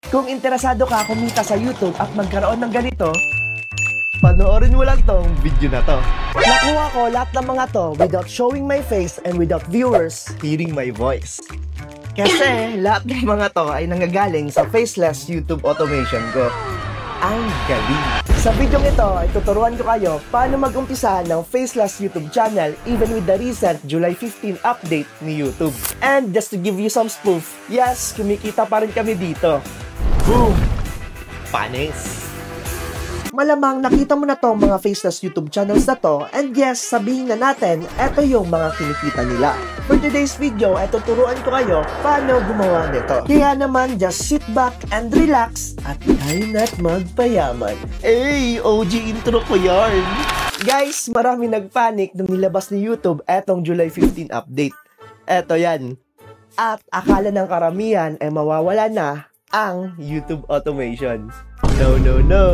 Kung interesado ka kumita sa YouTube at magkaroon ng ganito, panoorin mo lang tong video na to. Nakuha ko lahat ng mga to without showing my face and without viewers hearing my voice. Kasi lahat ng mga to ay nanggagaling sa faceless YouTube automation ko. Ang galing! Sa video ito ay tuturuan ko kayo paano mag-umpisa ng faceless YouTube channel even with the recent July 15 update ni YouTube. And just to give you some proof, yes, kumikita pa rin kami dito. Boom! Panis! Malamang nakita mo na to mga faceless YouTube channels na to, and yes, sabihin na natin, eto yung mga kinikita nila. For today's video, ay tuturuan ko kayo paano gumawa nito. Kaya naman, just sit back and relax at tayo na't magpayaman. Hey, OG intro ko yarn! Guys, marami nagpanic nung nilabas ni YouTube etong July 15 update. Eto yan. At akala ng karamihan ay mawawala na ang YouTube automation. No, no, no!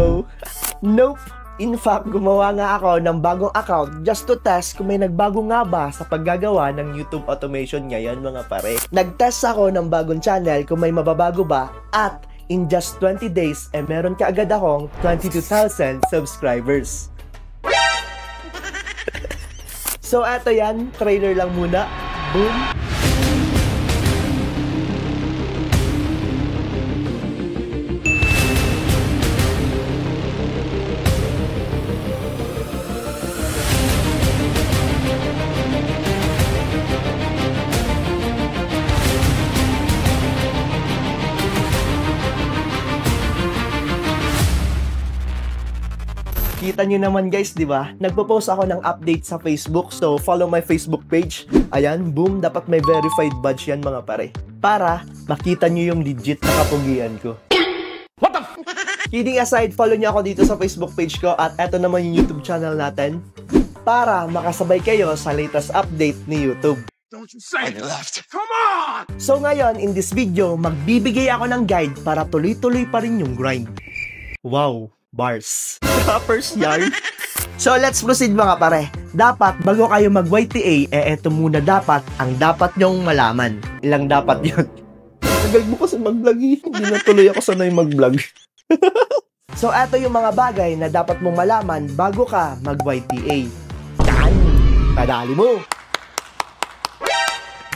Nope! In fact, gumawa nga ako ng bagong account just to test kung may nagbago nga ba sa paggagawa ng YouTube automation ngayon mga pare. Nag-test ako ng bagong channel kung may mababago ba at in just 20 days meron ka agad akong 22,000 subscribers. So eto yan, trailer lang muna. Boom! Kita nyo naman guys, di ba? Nagpo-post ako ng update sa Facebook, so follow my Facebook page. Ayan, boom, dapat may verified badge yan mga pare. Para makita nyo yung legit na kapugian ko. What the f***? Kidding aside, follow nyo ako dito sa Facebook page ko at eto naman yung YouTube channel natin. Para makasabay kayo sa latest update ni YouTube. Don't you say it left. Come on! So ngayon, in this video, magbibigay ako ng guide para tuloy-tuloy pa rin yung grind. Wow! Bars. Rappers yarn. So let's proceed mga pare. Dapat bago kayo mag-YTA, eto muna dapat ang dapat nyong malaman. Ilang dapat yun? Tagal mo kasi mag-vlog eh. Hindi na tuloy ako sanay mag-vlog. So eto yung mga bagay na dapat mong malaman bago ka mag-YTA. Yan! Tadali mo!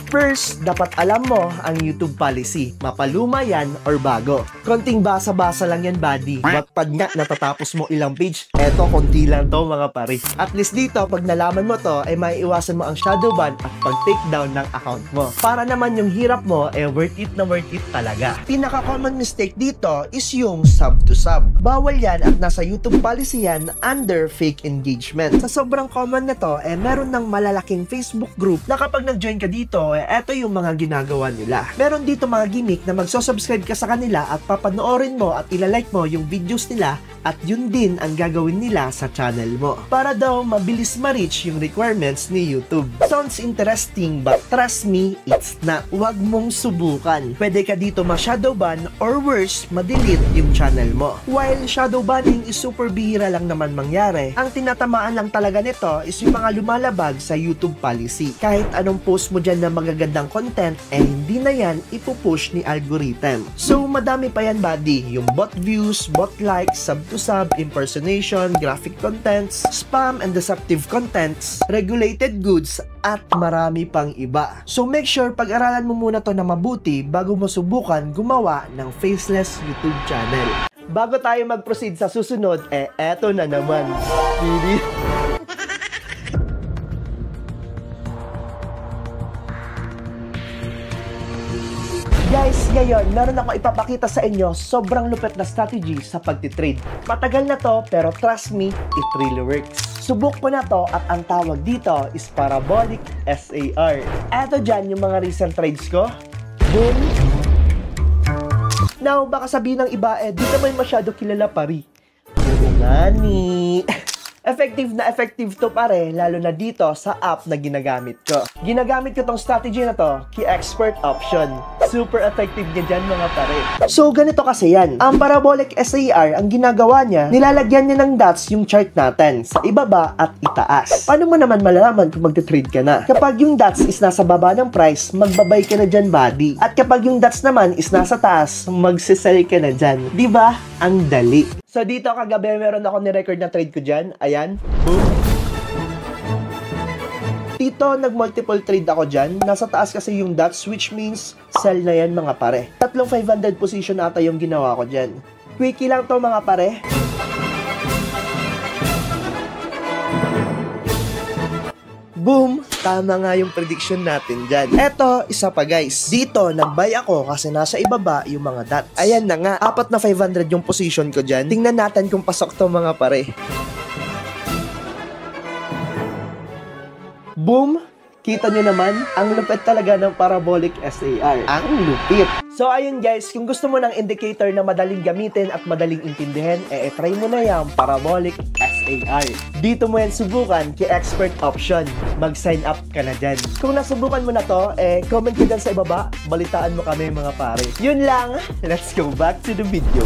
First, dapat alam mo ang YouTube policy. Mapaluma yan or bago. Konting basa-basa lang yan, buddy. But pag nga natatapos mo ilang page, eto, konti lang to mga pare. At least dito, pag nalaman mo to, ay maiiwasan mo ang shadow ban at pag-takedown ng account mo. Para naman yung hirap mo, worth it na worth it talaga. Pinaka-common mistake dito is yung sub to sub. Bawal yan at nasa YouTube policy yan under fake engagement. Sa sobrang common na to, meron ng malalaking Facebook group na kapag nag-join ka dito, eto yung mga ginagawa nila. Meron dito mga gimmick na magsusubscribe ka sa kanila at papanoorin mo at ilalike mo yung videos nila at yun din ang gagawin nila sa channel mo. Para daw mabilis ma-reach yung requirements ni YouTube. Sounds interesting but trust me, it's not. Huwag mong subukan. Pwede ka dito ma-shadow ban or worse, ma-delete yung channel mo. While shadow banning is super bihira lang naman mangyari, ang tinatamaan lang talaga nito is yung mga lumalabag sa YouTube policy. Kahit anong post mo dyan na magagandang content, hindi na yan ipupush ni algorithm. So, madami pa yan, buddy. Yung bot views, bot likes, sub to sub, impersonation, graphic contents, spam and deceptive contents, regulated goods, at marami pang iba. So, make sure pag-aralan mo muna to na mabuti bago mo subukan gumawa ng faceless YouTube channel. Bago tayo mag-proceed sa susunod, eto na naman. Guys, ngayon, meron ako ipapakita sa inyo sobrang lupit na strategy sa pagtitrade. Matagal na to, pero trust me, it really works. Subok ko na to at ang tawag dito is Parabolic SAR. Eto dyan yung mga recent trades ko. Boom! Now, baka sabihin ng iba, di naman masyado kilala pari. Oo nga ni. Effective to pare, lalo na dito sa app na ginagamit ko. Ginagamit ko tong strategy na to, Key Expert Option. Super effective niya dyan mga pare. So, ganito kasi yan. Ang parabolic SAR, ang ginagawa niya, nilalagyan niya ng dots yung chart natin sa ibaba at itaas. Paano mo naman malalaman kung magte-trade ka na? Kapag yung dots is nasa baba ng price, magbabay ka na dyan, buddy. At kapag yung dots naman is nasa taas, magsisell ka na dyan. Diba? Ang dali. So, dito kagabi meron ako ni-record na trade ko dyan. Ayan. Boom. Dito, nag-multiple trade ako dyan. Nasa taas kasi yung dots, which means sell na yan mga pare. 500 position ata yung ginawa ko dyan. Quickie lang to mga pare. Boom! Tama nga yung prediction natin dyan. Eto, isa pa guys. Dito, nag-buy ako kasi nasa ibaba yung mga dots. Ayan na nga, 4 na 500 yung position ko dyan. Tingnan natin kung pasok to mga pare. Boom! Kita nyo naman, ang lupit talaga ng parabolic SAR. Ang lupit! So ayun guys, kung gusto mo ng indicator na madaling gamitin at madaling intindihin, try mo na yung parabolic SAR. Dito mo yan subukan, Key Expert Option. Mag-sign up ka na dyan. Kung nasubukan mo na to, comment ko dyan sa ibaba, balitaan mo kami mga pare. Yun lang, let's go back to the video.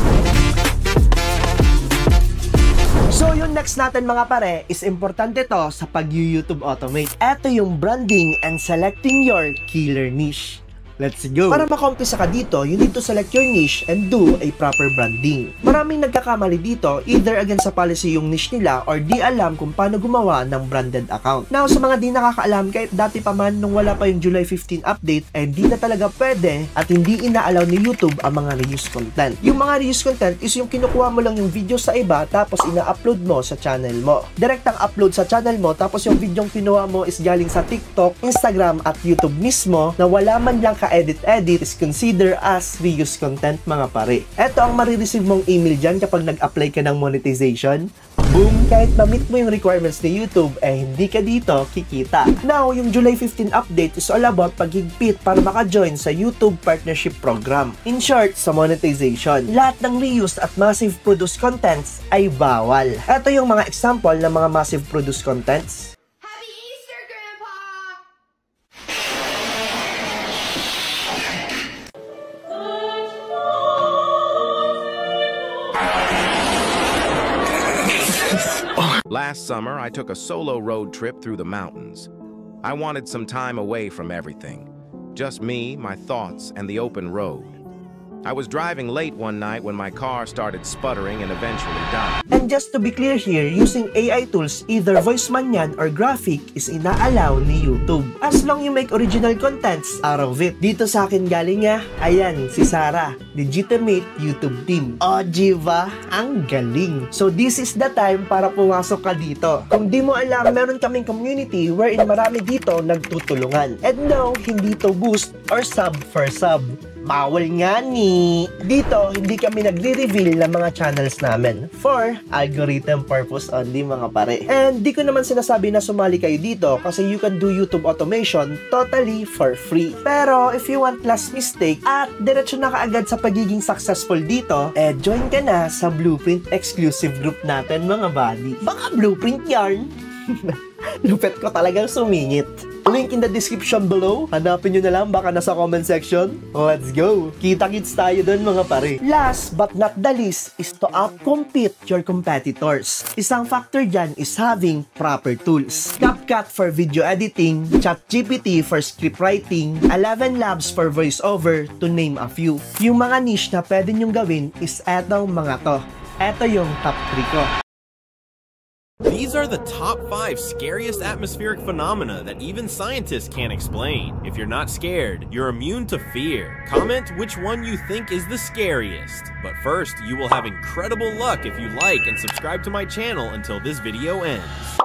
So, yung next natin mga pare is importante to sa pag-YouTube automate. Ito yung branding and selecting your killer niche. Let's go! Para makumpisa ka dito, you need to select your niche and do a proper branding. Maraming nagkakamali dito, either against sa policy yung niche nila or di alam kung paano gumawa ng branded account. Now, sa mga di nakakaalam, kahit dati pa man nung wala pa yung July 15 update, di na talaga pwede at hindi ina-allow ni YouTube ang mga reuse content. Yung mga reuse content is yung kinukuha mo lang yung video sa iba tapos ina-upload mo sa channel mo. Direct ang upload sa channel mo tapos yung video kinuha mo is galing sa TikTok, Instagram at YouTube mismo na wala man lang ka-edit is consider as reuse content mga pare. Ito ang marireceive mong email dyan kapag nag-apply ka ng monetization. Boom! Kahit ma-meet mo yung requirements ni YouTube, hindi ka dito kikita. Now, yung July 15 update is all about paghigpit para maka-join sa YouTube Partnership Program. In short, sa monetization. Lahat ng reused at massive produced contents ay bawal. Ito yung mga example ng mga massive produced contents. Last summer, I took a solo road trip through the mountains. I wanted some time away from everything. Just me, my thoughts, and the open road. I was driving late one night when my car started sputtering and eventually died. And just to be clear here, using AI tools, either voice man yan or graphic, is ina-allow ni YouTube. As long you make original contents out of it. Dito sa akin galing ayan, si Sarah, legitimate YouTube team. O, diba? Ang galing. So, this is the time para pumasok ka dito. Kung di mo alam, meron kaming community wherein marami dito nagtutulungan. And no, hindi to boost or sub for sub. Bawal nga ni. Dito, hindi kami nagre-reveal ng mga channels namin for algorithm purpose only mga pare. And di ko naman sinasabi na sumali kayo dito kasi you can do YouTube automation totally for free. Pero if you want less mistake at diretso na kaagad sa pagiging successful dito, join ka na sa Blueprint exclusive group natin mga buddy. Baka Blueprint yarn. Lupet ko talagang sumingit. Link in the description below. Hanapin nyo na lang, baka nasa comment section. Let's go! Kita-kits tayo dun mga pare. Last but not the least is to out-compete your competitors. Isang factor dyan is having proper tools. CapCut for video editing, ChatGPT for script writing, 11 Labs for voiceover, to name a few. Yung mga niche na pwede nyong gawin is etong mga to. Eto yung top 3 ko. These are the top 5 scariest atmospheric phenomena that even scientists can't explain. If you're not scared, you're immune to fear. Comment which one you think is the scariest. But first, you will have incredible luck if you like and subscribe to my channel until this video ends.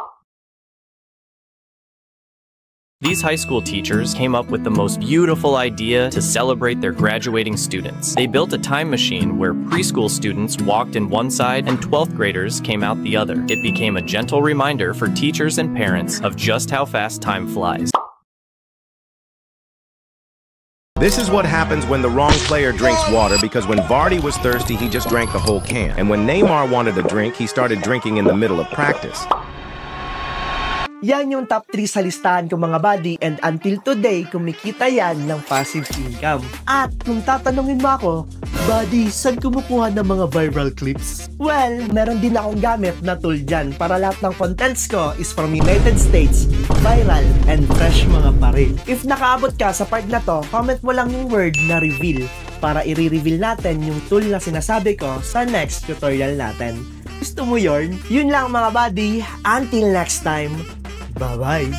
These high school teachers came up with the most beautiful idea to celebrate their graduating students. They built a time machine where preschool students walked in one side and 12th graders came out the other. It became a gentle reminder for teachers and parents of just how fast time flies. This is what happens when the wrong player drinks water, because when Vardy was thirsty, he just drank the whole can. And when Neymar wanted a drink, he started drinking in the middle of practice. Yan yung top 3 sa listahan ko mga buddy, and until today, kumikita yan ng passive income. At kung tatanungin mo ako, buddy, saan kumukuha ng mga viral clips? Well, meron din akong gamit na tool dyan para lahat ng contents ko is from United States, viral, and fresh mga pare. If nakaabot ka sa part na to, comment mo lang yung word na reveal para i-reveal natin yung tool na sinasabi ko sa next tutorial natin. Gusto mo yun? Yun lang mga buddy. Until next time, bye-bye!